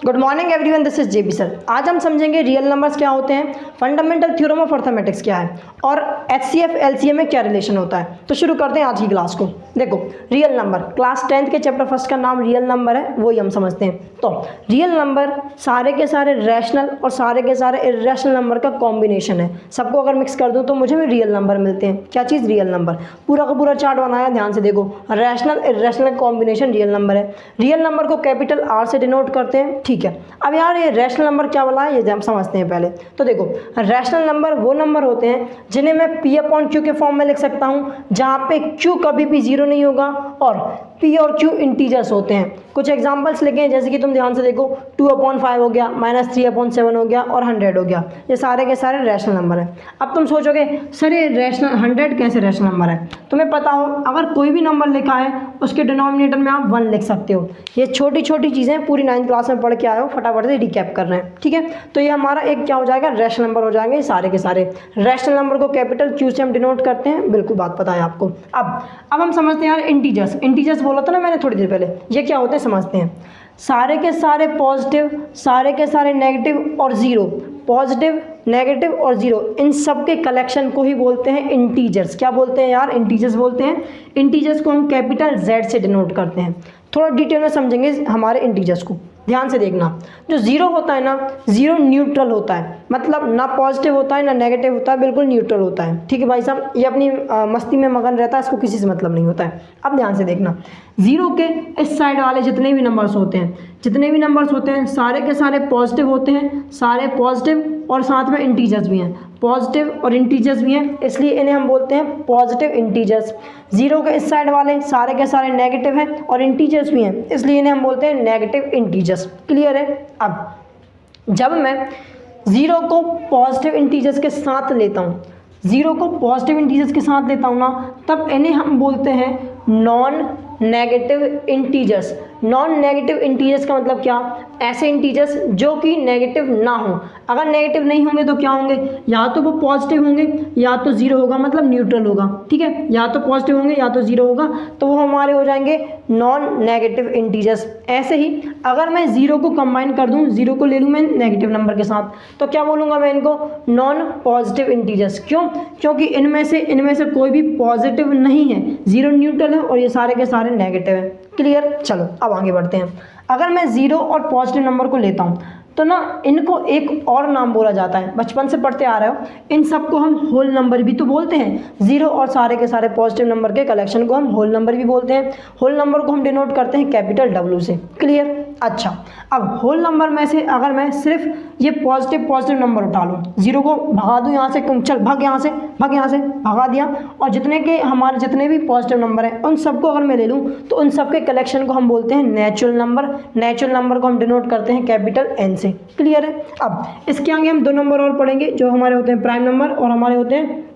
Good morning everyone, this is JB sir. आज हम समझेंगे रियल नंबर्स क्या होते हैं, फंडामेंटल थ्योरम ऑफ अर्थमेटिक्स क्या है और एचसीएफ एलसीएम में क्या रिलेशन होता है। तो शुरू करते हैं आज की क्लास को। देखो, रियल नंबर क्लास 10th के चैप्टर फर्स्ट का नाम रियल नंबर है, वही हम समझते हैं। तो रियल नंबर सारे के सारे रैशनल और सारे के सारे इर्रेशनल नंबर का कॉम्बिनेशन है। सबको अगर मिक्स कर दूँ तो मुझे भी रियल नंबर मिलते हैं। क्या चीज़? Real number. पूरा का पूरा चार्ट बनाया, ध्यान से देखो। Rational irrational combination real number है। रियल नंबर को कैपिटल आर से डिनोट करते हैं, ठीक है। अब यार ये रैशनल नंबर क्या बोला है, ये हम समझते हैं पहले। तो देखो, रैशनल नंबर वो नंबर होते हैं जिन्हें मैं पी अपॉन क्यू के फॉर्म में लिख सकता हूँ, जहाँ पे क्यू कभी भी जीरो नहीं होगा और पी और क्यू इंटीजर्स होते हैं। कुछ एग्जांपल्स लिखे हैं, जैसे कि तुम ध्यान से देखो, 2/5 हो गया, -3/7 हो गया और 100 हो गया। ये सारे के सारे रैशनल नंबर हैं। अब तुम सोचोगे सर ये रैशनल 100 कैसे रैशनल नंबर है? तुम्हें पता हो, अगर कोई भी नंबर लिखा है उसके डिनोमिनेटर में आप 1 लिख सकते हो। ये छोटी छोटी चीज़ें पूरी 9th क्लास में पढ़ के आए हो, फटाफट से रिकैप कर रहे हैं, ठीक है। तो ये हमारा एक क्या हो जाएगा, रैशनल नंबर हो जाएंगे सारे के सारे। रैशनल नंबर को कैपिटल क्यू से हम डिनोट करते हैं, बिल्कुल बात पता है आपको। अब हम समझते हैं यार इंटीजर्स। इंटीजर्स बोला था ना मैंने थोड़ी देर पहले, ये क्या होते हैं समझते हैं। सारे के सारे पॉजिटिव, सारे के सारे नेगेटिव और ज़ीरो, पॉजिटिव नेगेटिव और ज़ीरो, इन सब के कलेक्शन को ही बोलते हैं इंटीजर्स। क्या बोलते हैं यार? इंटीजर्स बोलते हैं। इंटीजर्स को हम कैपिटल जेड से डिनोट करते हैं। थोड़ा डिटेल में समझेंगे हमारे इंटीजर्स को, ध्यान से देखना। जो ज़ीरो होता है ना, ज़ीरो न्यूट्रल होता है, मतलब ना पॉजिटिव होता है ना नेगेटिव होता है, बिल्कुल न्यूट्रल होता है, ठीक है भाई साहब। ये अपनी मस्ती में मगन रहता है, इसको किसी से मतलब नहीं होता है। अब ध्यान से देखना, ज़ीरो के इस साइड वाले जितने भी नंबर्स होते हैं, सारे के सारे पॉजिटिव होते हैं, सारे पॉजिटिव और साथ में इंटीजर्स भी हैं, पॉजिटिव और इंटीजर्स भी हैं, इसलिए इन्हें हम बोलते हैं पॉजिटिव इंटीजर्स। ज़ीरो के इस साइड वाले सारे के सारे नेगेटिव हैं और इंटीजर्स भी हैं, इसलिए इन्हें हम बोलते हैं नेगेटिव इंटीजर्स। क्लियर है? अब जब मैं ज़ीरो को पॉजिटिव इंटीजर्स के साथ लेता हूँ, ना, तब इन्हें हम बोलते हैं non negative integers. Non negative integers का मतलब क्या? ऐसे इंटीजर्स जो कि नेगेटिव ना हो। अगर नेगेटिव नहीं होंगे तो क्या होंगे? या तो वो पॉजिटिव होंगे या तो ज़ीरो होगा, मतलब न्यूट्रल होगा, ठीक है। या तो पॉजिटिव होंगे या तो ज़ीरो होगा, तो वो हमारे हो जाएंगे नॉन नेगेटिव इंटीजर्स। ऐसे ही अगर मैं ज़ीरो को कंबाइन कर दूँ, ज़ीरो को ले लूँ मैं नेगेटिव नंबर के साथ, तो क्या बोलूँगा मैं इनको? Non positive integers. क्यों? क्योंकि इनमें से कोई भी पॉजिटिव नहीं है, ज़ीरो न्यूट्रल है और ये सारे के सारे नेगेटिव है। क्लियर? चलो अब आगे बढ़ते हैं। अगर मैं ज़ीरो और पॉजिटिव नंबर को लेता हूँ तो ना, इनको एक और नाम बोला जाता है, बचपन से पढ़ते आ रहे हो, इन सबको हम होल नंबर भी तो बोलते हैं। ज़ीरो और सारे के सारे पॉजिटिव नंबर के कलेक्शन को हम होल नंबर भी बोलते हैं। होल नंबर को हम डिनोट करते हैं कैपिटल डब्ल्यू से। क्लियर? अच्छा, अब होल नंबर में से अगर मैं सिर्फ ये पॉजिटिव नंबर उठा लूँ, ज़ीरो को भगा दूँ यहाँ से, चल भाग यहाँ से भगा दिया, और हमारे जितने भी पॉजिटिव नंबर हैं उन सबको अगर मैं ले लूँ तो उन सब के कलेक्शन को हम बोलते हैं नेचुरल नंबर। नेचुरल नंबर को हम डिनोट करते हैं कैपिटल एन से। क्लियर है? अब इसके आगे हम 2 नंबर और पढ़ेंगे, जो हमारे होते हैं प्राइम नंबर और हमारे होते हैं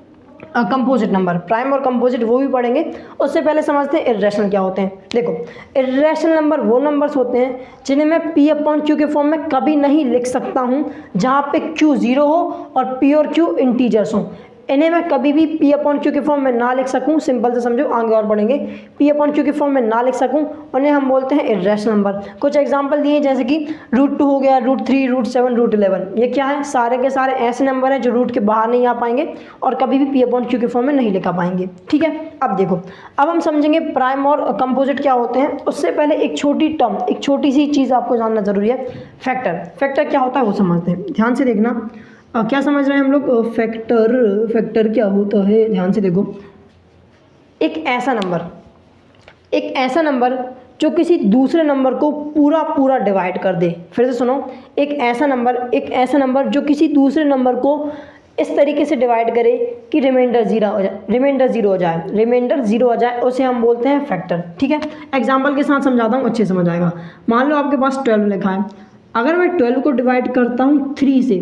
कंपोजिट नंबर। प्राइम और कंपोजिट वो भी पढ़ेंगे, उससे पहले समझते हैं इर्रेशनल क्या होते हैं। देखो, इर्रेशनल नंबर वो नंबर्स होते हैं जिन्हें मैं पी अपॉन क्यू के फॉर्म में कभी नहीं लिख सकता हूँ, जहाँ पे क्यू ज़ीरो हो और पी और क्यू इंटीजर्स हो। इन्हें मैं कभी भी पी अपॉन क्यू के फॉर्म में ना लिख सकूं, सिंपल से समझो, आगे और बढ़ेंगे। पी अपॉन क्यू के फॉर्म में ना लिख सकूं, उन्हें हम बोलते हैं इर्रेशनल नंबर। कुछ एग्जांपल दिए, जैसे कि √2 हो गया, √3, √7, √11। ये क्या है? सारे के सारे ऐसे नंबर हैं जो रूट के बाहर नहीं आ पाएंगे और कभी भी पी अपॉन क्यू के फॉर्म में नहीं लिखा पाएंगे, ठीक है। अब देखो, अब हम समझेंगे प्राइम और कंपोजिट क्या होते हैं। उससे पहले एक छोटी सी चीज़ आपको जानना जरूरी है। फैक्टर क्या होता है वो समझते हैं, ध्यान से देखना। क्या समझ रहे हैं हम लोग? फैक्टर क्या होता है, ध्यान से देखो। एक ऐसा नंबर जो किसी दूसरे नंबर को पूरा डिवाइड कर दे। फिर से सुनो, एक ऐसा नंबर जो किसी दूसरे नंबर को इस तरीके से डिवाइड करे कि रिमाइंडर ज़ीरो हो जाए, उसे हम बोलते हैं फैक्टर, ठीक है। एग्जाम्पल के साथ समझाता हूँ, अच्छे समझ आएगा। मान लो आपके पास 12 लिखा है, अगर मैं 12 को डिवाइड करता हूँ 3 से,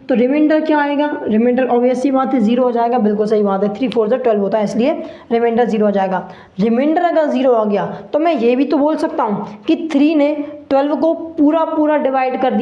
तो रिमाइंडर क्या आएगा? रिमाइंडर ऑब्वियस सी बात है 0 हो जाएगा, बिल्कुल सही बात है। 3 4 12 होता है, इसलिए रिमाइंडर 0 हो जाएगा। रिमाइंडर अगर 0 आ गया तो मैं ये भी तो बोल सकता हूँ कि 3 ने 12 को पूरा डिवाइड कर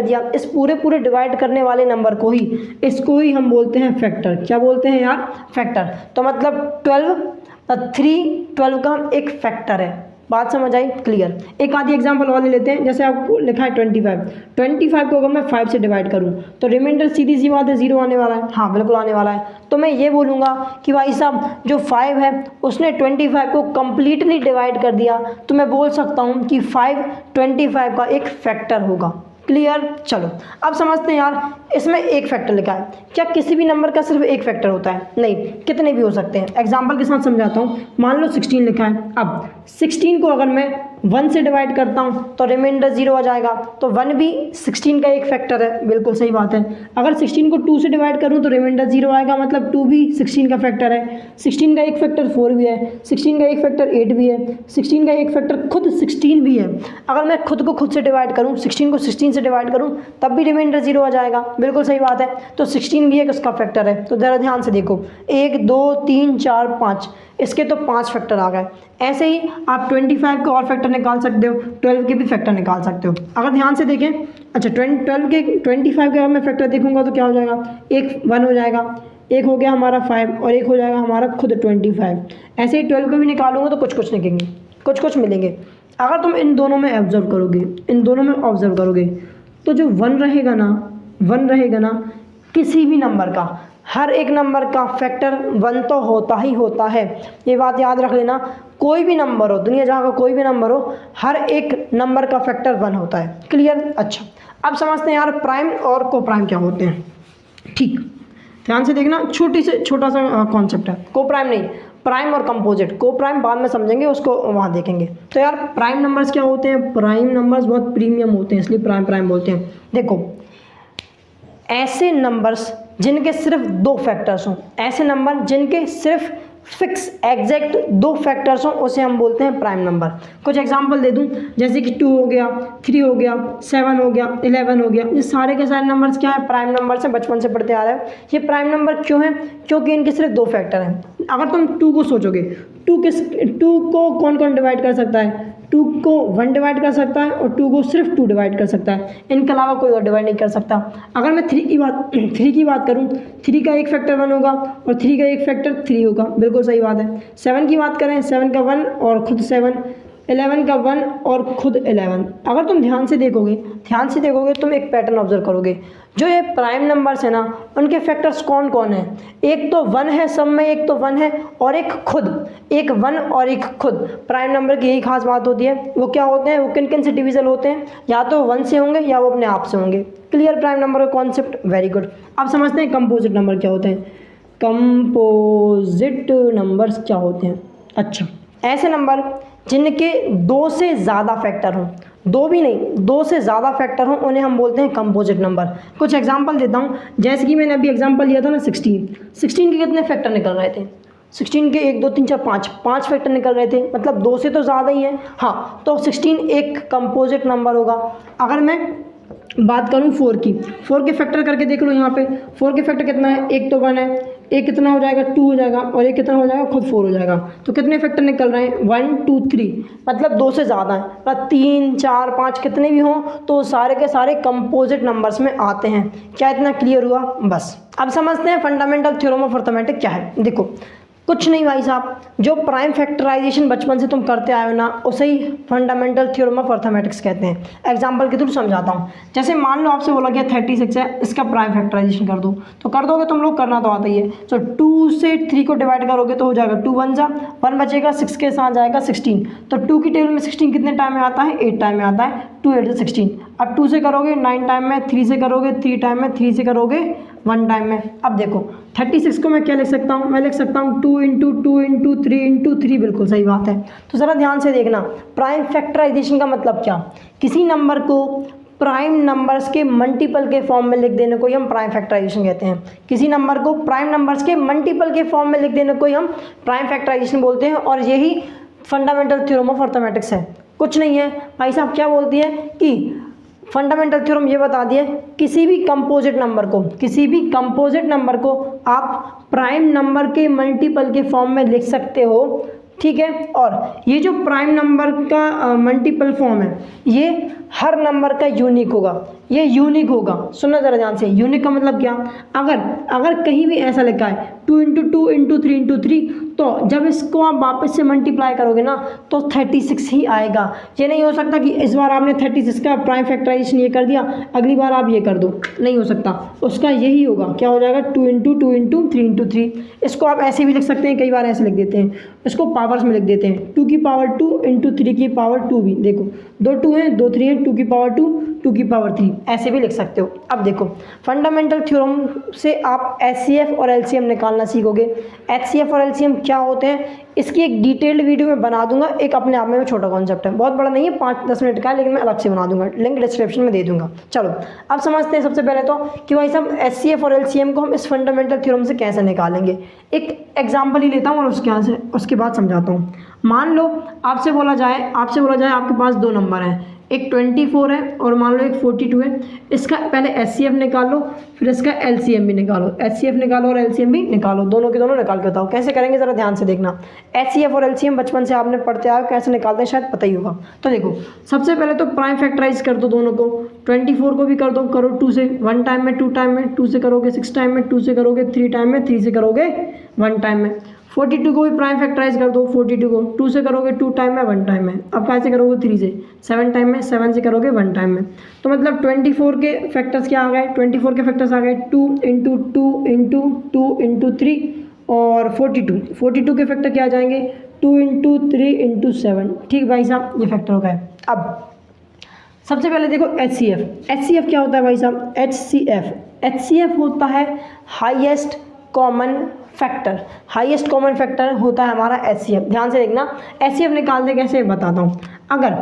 दिया। इस पूरे डिवाइड करने वाले नंबर को इसको ही हम बोलते हैं फैक्टर। क्या बोलते हैं यार? फैक्टर। तो मतलब 12 का एक फैक्टर है। बात समझ आई? क्लियर। एक आधी एग्जांपल और ले लेते हैं। जैसे आपको लिखा है 25 को अगर मैं 5 से डिवाइड करूं तो रिमाइंडर सीधी सी बात है 0 आने वाला है। हाँ बिल्कुल आने वाला है। तो मैं ये बोलूँगा कि भाई साहब जो 5 है उसने 25 को कम्प्लीटली डिवाइड कर दिया, तो मैं बोल सकता हूँ कि 5 25 का एक फैक्टर होगा। क्लियर। चलो अब समझते हैं यार, इसमें एक फैक्टर लिखा है, क्या किसी भी नंबर का सिर्फ एक फैक्टर होता है? नहीं, कितने भी हो सकते हैं। एग्जांपल के साथ समझाता हूँ। मान लो 16 लिखा है। अब 16 को अगर मैं 1 से डिवाइड करता हूँ तो रिमाइंडर 0 आ जाएगा, तो 1 भी 16 का एक फैक्टर है। बिल्कुल सही बात है। अगर 16 को 2 से डिवाइड करूँ तो रिमाइंडर 0 आएगा, मतलब 2 भी 16 का फैक्टर है। 16 का एक फैक्टर 4 भी है, 16 का एक फैक्टर 8 भी है, 16 का एक फैक्टर खुद 16 भी है। अगर मैं खुद को खुद से डिवाइड करूँ, 16 को 16 से डिवाइड करूँ, तब भी रिमाइंडर 0 आ जाएगा। बिल्कुल सही बात है। तो 16 भी एक उसका फैक्टर है। तो ज़रा ध्यान से देखो, 1 2 3 4 5, इसके तो 5 फैक्टर आ गए। ऐसे ही आप 25 के और फैक्टर निकाल सकते हो, 12 के भी फैक्टर निकाल सकते हो। अगर ध्यान से देखें, अच्छा 25 के अगर मैं फैक्टर देखूंगा तो क्या हो जाएगा, एक 1 हो जाएगा, एक हो गया हमारा 5 और एक हो जाएगा हमारा खुद 25। ऐसे ही 12 को भी निकालूंगा तो कुछ निकलेंगे, कुछ मिलेंगे। अगर तुम इन दोनों में ऑब्जर्व करोगे, तो जो 1 रहेगा ना, किसी भी नंबर का, हर एक नंबर का फैक्टर 1 तो होता ही होता है। ये बात याद रख लेना। कोई भी नंबर हो, दुनिया जहाँ का कोई भी नंबर हो, हर एक नंबर का फैक्टर 1 होता है। क्लियर। अच्छा अब समझते हैं यार प्राइम और को प्राइम क्या होते हैं। ठीक, ध्यान से देखना, छोटा सा कॉन्सेप्ट है। को प्राइम नहीं, प्राइम और कंपोजिट। को प्राइम बाद में समझेंगे, उसको वहाँ देखेंगे। तो यार प्राइम नंबर्स क्या होते हैं? प्राइम नंबर्स बहुत प्रीमियम होते हैं, इसलिए प्राइम बोलते हैं। देखो, ऐसे नंबर्स जिनके सिर्फ 2 फैक्टर्स हों, ऐसे नंबर जिनके सिर्फ फिक्स एग्जैक्ट 2 फैक्टर्स हों, उसे हम बोलते हैं प्राइम नंबर। कुछ एग्जांपल दे दूं, जैसे कि 2 हो गया, 3 हो गया, 7 हो गया, 11 हो गया। ये सारे के सारे नंबर्स क्या है? प्राइम नंबर्स हैं, बचपन से पढ़ते आ रहे हैं। ये प्राइम नंबर क्यों है? क्योंकि इनके सिर्फ 2 फैक्टर हैं। अगर तुम 2 को सोचोगे, 2 को कौन कौन डिवाइड कर सकता है? 2 को 1 डिवाइड कर सकता है और 2 को सिर्फ 2 डिवाइड कर सकता है। इनके अलावा कोई और डिवाइड नहीं कर सकता। अगर मैं 3 की बात करूं, 3 का एक फैक्टर 1 होगा और 3 का एक फैक्टर 3 होगा। बिल्कुल सही बात है। 7 की बात करें, 7 का 1 और खुद 7, 11 का 1 और खुद 11। अगर तुम ध्यान से देखोगे तुम एक पैटर्न ऑब्जर्व करोगे। जो ये प्राइम नंबर्स है ना, उनके फैक्टर्स कौन कौन है? एक तो 1 है, सब में एक तो 1 है और एक 1 और एक खुद। प्राइम नंबर की यही खास बात होती है। वो क्या होते हैं? वो किन किन से डिविजल होते हैं? या तो 1 से होंगे या वो अपने आप से होंगे। क्लियर प्राइम नंबर का कॉन्सेप्ट? Very good. अब समझते हैं कंपोजिट नंबर क्या होते हैं। कंपोजिट नंबर्स क्या होते हैं? अच्छा, ऐसे नंबर जिनके 2 से ज़्यादा फैक्टर हों, 2 भी नहीं, 2 से ज़्यादा फैक्टर हों, उन्हें हम बोलते हैं कंपोजिट नंबर। कुछ एग्जांपल देता हूँ। जैसे कि मैंने अभी एग्जांपल लिया था ना, 16 के कितने फैक्टर निकल रहे थे? 16 के 1 2 3 4 5 फैक्टर निकल रहे थे, मतलब 2 से तो ज़्यादा ही है। हाँ, तो 16 एक कंपोजिट नंबर होगा। अगर मैं बात करूं 4 की, 4 के फैक्टर करके देख लो। यहाँ पे 4 के फैक्टर कितना है? एक तो 1 है, एक कितना हो जाएगा? 2 हो जाएगा और एक कितना हो जाएगा? खुद 4 हो जाएगा। तो कितने फैक्टर निकल रहे हैं? 1 2 3, मतलब 2 से ज़्यादा है। मतलब 3 4 5 कितने भी हों तो सारे के सारे कंपोजिट नंबर्स में आते हैं। क्या इतना क्लियर हुआ? बस अब समझते हैं फंडामेंटल थ्योरम ऑफ अर्थमेटिक क्या है। देखो, कुछ नहीं भाई साहब, जो प्राइम फैक्टराइजेशन बचपन से तुम करते आए हो ना, उसे ही फंडामेंटल थ्योरम ऑफ अर्थमेटिक्स कहते हैं। एग्जांपल के थ्रू समझाता हूँ। जैसे मान लो आपसे बोला गया 36 है, इसका प्राइम फैक्टराइजेशन कर दो, तो कर दोगे तुम लोग, करना तो आता ही है। तो 2 से 3 को डिवाइड करोगे तो हो जाएगा 2 1 जा 1 बचेगा, 6 के साथ जाएगा 16। तो 2 की टेबल में 16 कितने टाइम में आता है? 8 टाइम में आता है। 2 8 से 16। अब 2 से करोगे 9 टाइम में, 3 से करोगे 3 टाइम में, 3 से करोगे 1 टाइम में। अब देखो 36 को मैं क्या लिख सकता हूँ? मैं लिख सकता हूँ 2 × 2 × 3 × 3। बिल्कुल सही बात है। तो ज़रा ध्यान से देखना, प्राइम फैक्टराइजेशन का मतलब क्या? किसी नंबर को प्राइम नंबर्स के मल्टीपल के फॉर्म में लिख देने को ही हम प्राइम फैक्टराइजेशन कहते हैं। किसी नंबर को प्राइम नंबर्स के मल्टीपल के फॉर्म में लिख देने को ही हम प्राइम फैक्टराइजेशन बोलते हैं। और यही फंडामेंटल थ्योरम ऑफ अर्थमेटिक्स है। कुछ नहीं है भाई साहब। क्या बोलती है कि फंडामेंटल थ्योरम ये बता दिए, किसी भी कंपोजिट नंबर को आप प्राइम नंबर के मल्टीपल के फॉर्म में लिख सकते हो। ठीक है। और ये जो प्राइम नंबर का मल्टीपल फॉर्म है, ये हर नंबर का यूनिक होगा। ये यूनिक होगा, सुनना ज़रा ध्यान से। यूनिक का मतलब क्या? अगर कहीं भी ऐसा लिखा है 2 × 2 × 3 × 3, तो जब इसको आप वापस से मल्टीप्लाई करोगे ना तो 36 ही आएगा। ये नहीं हो सकता कि इस बार आपने 36 का प्राइम फैक्टराइजेशन ये कर दिया, अगली बार आप ये कर दो, नहीं हो सकता। उसका यही होगा, क्या हो जाएगा 2 इंटू 2 इंटू 3 इंटू 3। इसको आप ऐसे भी लिख सकते हैं, कई बार ऐसे लिख देते हैं, इसको पावर्स में लिख देते हैं 2 की पावर 2 इंटू 3 की पावर 2 भी। देखो 2 2 हैं, 2 3 हैं, 2 की पावर 2, 2 की पावर 3, ऐसे भी लिख सकते हो। अब देखो फंडामेंटल थ्योरम से आप HCF और LCM निकालना सीखोगे। HCF और LCM क्या होते हैं इसकी एक डिटेल्ड वीडियो में बना दूंगा, एक अपने आप में छोटा कॉन्सेप्ट है, बहुत बड़ा नहीं है, 5-10 मिनट का है, लेकिन मैं अलग से बना दूंगा, लिंक डिस्क्रिप्शन में दे दूंगा। चलो अब समझते हैं सबसे पहले तो कि भाई साहब HCF और LCM को हम इस फंडामेंटल थ्योरम से कैसे निकालेंगे। एक एग्जाम्पल ही लेता हूँ और उसके बाद समझाता हूँ। मान लो आपसे बोला जाए आपके पास दो नंबर हैं, एक 24 है और मान लो एक 42 है। इसका पहले HCF निकालो, फिर इसका LCM भी निकालो। HCF निकालो और LCM भी निकालो, दोनों के दोनों निकाल के बताओ कैसे करेंगे, ज़रा ध्यान से देखना। HCF और LCM बचपन से आपने पढ़ते आए, कैसे निकालते हैं शायद पता ही होगा। तो देखो सबसे पहले तो प्राइम फैक्टराइज कर दो दोनों को, 24 को भी कर दो, करो 2 से, 1 टाइम में, 2 टाइम में, 2 से करोगे 6 टाइम में, 2 से करोगे 3 टाइम में, 3 से करोगे 1 टाइम में। 42 को भी प्राइम फैक्टराइज कर दो, 42 को 2 से करोगे 2 टाइम में, 1 टाइम में। अब कैसे करोगे 3 से, 7 टाइम में, 7 से करोगे 1 टाइम में। तो मतलब 24 के फैक्टर्स क्या आ गए, 24 के फैक्टर्स आ गए 2 इंटू 2 इंटू 2 इंटू 3 और 42 के फैक्टर क्या आ जाएंगे 2 इंटू 3 इंटू 7। ठीक भाई साहब, ये फैक्टर हो गए। अब सबसे पहले देखो HCF क्या होता है भाई साहब, HCF होता है हाईएस्ट कॉमन फैक्टर होता है हमारा HCF। ध्यान से देखना, HCF निकालते कैसे बताता हूँ। अगर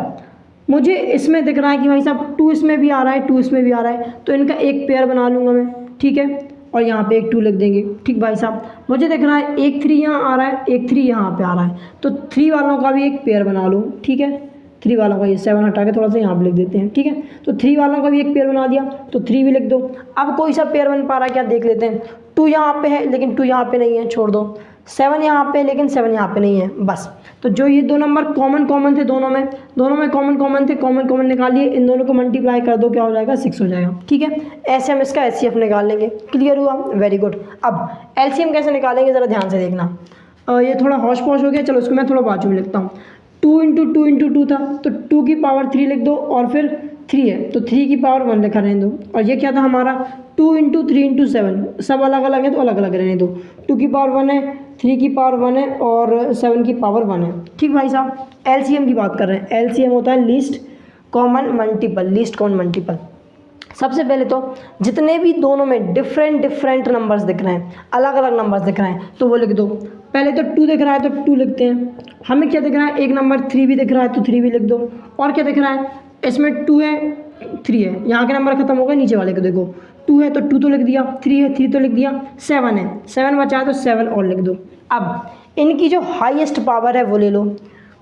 मुझे इसमें दिख रहा है कि भाई साहब 2 इसमें भी आ रहा है, 2 इसमें भी आ रहा है, तो इनका एक पेयर बना लूँगा मैं, ठीक है, और यहाँ पे एक 2 लिख देंगे। ठीक भाई साहब, मुझे दिख रहा है एक 3 यहाँ आ रहा है, एक 3 यहाँ पे आ रहा है, तो 3 वालों का भी एक पेयर बना लूँ, ठीक है। 3 वालों का ये 7 हटा के थोड़ा सा यहाँ पे लिख देते हैं, ठीक है। तो 3 वालों का भी एक पेयर बना दिया, तो 3 भी लिख दो। अब कोई सा पेयर बन पा रहा है क्या देख लेते हैं। 2 यहाँ पे है लेकिन 2 यहाँ पे नहीं है, छोड़ दो। 7 यहाँ पे लेकिन 7 यहाँ पे नहीं है, बस। तो जो ये दो नंबर कॉमन थे दोनों में कॉमन थे, कॉमन निकालिए, इन दोनों को मल्टीप्लाई कर दो, क्या हो जाएगा 6 हो जाएगा, ठीक है। ऐसे हम इसका HCF निकाल लेंगे। क्लियर हुआ, वेरी गुड। अब LCM कैसे निकालेंगे ज़रा ध्यान से देखना। ये थोड़ा हौश पौश हो गया, चलो इसको मैं थोड़ा बाजू में लिखता हूँ। 2 इंटू 2 इंटू 2 था, तो 2 की पावर 3 लिख दो, और फिर 3 है तो 3 की पावर 1 लिखा रहने दो। और ये क्या था हमारा 2 इंटू 3 इंटू 7, सब अलग अलग है तो अलग अलग रहने दो। 2 की पावर 1 है, 3 की पावर 1 है और 7 की पावर 1 है। ठीक भाई साहब, LCM की बात कर रहे हैं। LCM होता है लीस्ट कॉमन मल्टीपल। सबसे पहले तो जितने भी दोनों में डिफरेंट नंबर्स दिख रहे हैं, अलग अलग नंबर्स दिख रहे हैं, तो वो लिख दो। पहले तो 2 दिख रहा है तो 2 लिखते हैं। हमें क्या दिख रहा है, एक नंबर 3 भी दिख रहा है तो 3 भी लिख दो। और क्या दिख रहा है, इसमें 2 है 3 है, यहाँ के नंबर खत्म हो गए, नीचे वाले को देखो 2 है तो 2 तो लिख दिया, 3 है 3 तो लिख दिया, 7 है 7 बचा है तो 7 और लिख दो। अब इनकी जो हाईएस्ट पावर है वो ले लो।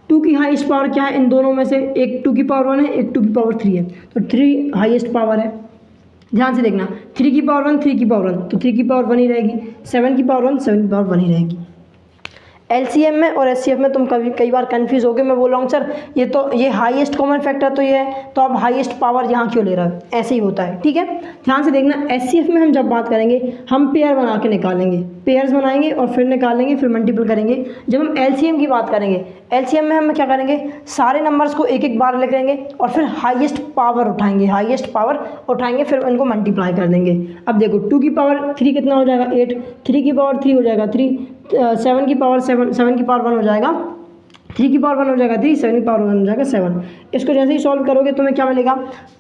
2 की हाईएस्ट पावर क्या है, इन दोनों में से एक 2 की पावर 1 है, एक 2 की पावर 3 है, तो 3 हाईएस्ट पावर है। ध्यान से देखना, 3 की पावर 1 3 की पावर 1, तो 3 की पावर 1 ही रहेगी, 7 की पावर 1 7 की पावर 1 ही रहेगी। LCM में और HCF में तुम कई बार कंफ्यूज हो गए। मैं बोल रहा हूँ सर ये हाईएस्ट कॉमन फैक्टर तो ये है, तो आप हाईएस्ट पावर यहाँ क्यों ले रहे हो, ऐसे ही होता है, ठीक है। ध्यान से देखना, HCF में हम जब बात करेंगे हम पेयर बना के निकालेंगे, पेयर्स बनाएंगे और फिर निकालेंगे, फिर मल्टीपल करेंगे। जब हम LCM की बात करेंगे, LCM में हम क्या करेंगे, सारे नंबर्स को एक एक बार लिख लेंगे और फिर हाईएस्ट पावर उठाएंगे, फिर उनको मल्टीप्लाई कर देंगे। अब देखो 2 की पावर 3 कितना हो जाएगा 8, 3 की पावर 3 हो जाएगा 3, 7 की पावर 7 की पावर 1 हो जाएगा, 3 की पावर 1 हो जाएगा 3, 7 की पावर 1 हो जाएगा 7। इसको जैसे ही सॉल्व करोगे तुम्हें क्या मिलेगा,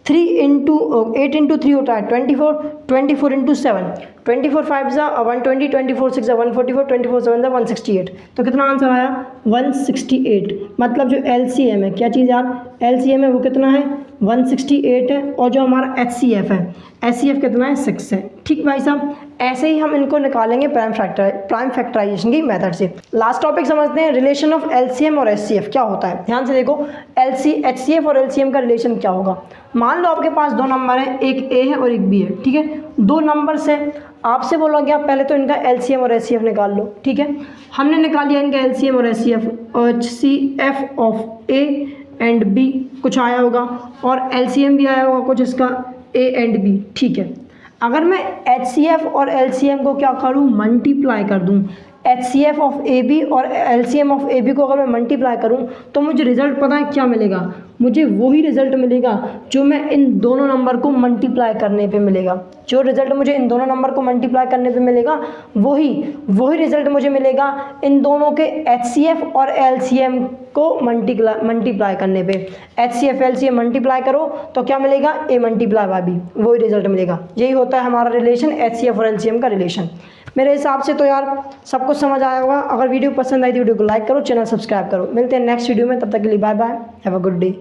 8 इंटू 3 होता है 24 इंटू 7, 24 5 ज़ा 120, 24 6 ज़ा 144, 24 7 ज़ा 168। तो कितना आंसर आया 168। मतलब जो LCM है, क्या चीज़ यार, LCM है वो कितना है 168 है, और जो हमारा HCF कितना है 6 है। ठीक भाई साहब, ऐसे ही हम इनको निकालेंगे प्राइम फैक्टराइजेशन की मेथड से। लास्ट टॉपिक समझते हैं, रिलेशन ऑफ LCM और HCF क्या होता है। ध्यान से देखो, HCF और LCM का रिलेशन क्या होगा। मान लो आपके पास दो नंबर है, एक A है और एक B है, ठीक है। दो नंबर से आपसे बोला गया पहले तो इनका LCM और HCF निकाल लो, ठीक है। हमने निकाल लिया इनका LCM और HCF of A and B कुछ आया होगा, और LCM भी आया होगा कुछ इसका A एंड B, ठीक है। अगर मैं HCF और LCM को क्या करूं, मल्टीप्लाई कर दूं, HCF ऑफ AB और LCM ऑफ AB को अगर मैं मल्टीप्लाई करूं तो मुझे रिजल्ट पता है क्या मिलेगा, मुझे वही रिजल्ट मिलेगा जो मैं इन दोनों नंबर को मल्टीप्लाई करने पे मिलेगा। जो रिजल्ट मुझे इन दोनों नंबर को मल्टीप्लाई करने पे मिलेगा वही रिजल्ट मुझे मिलेगा इन दोनों के HCF और LCM को मल्टीप्लाई करने पे। HCF LCM मल्टीप्लाई करो तो क्या मिलेगा, A मल्टीप्लाई बाय B, वही रिजल्ट मिलेगा। यही होता है हमारा रिलेशन HCF और LCM का रिलेशन। मेरे हिसाब से तो यार सब कुछ समझ आया होगा। अगर वीडियो पसंद आई तो वीडियो को लाइक करो, चैनल सब्सक्राइब करो। मिलते हैं नेक्स्ट वीडियो में, तब तक के लिए bye bye, have a good day.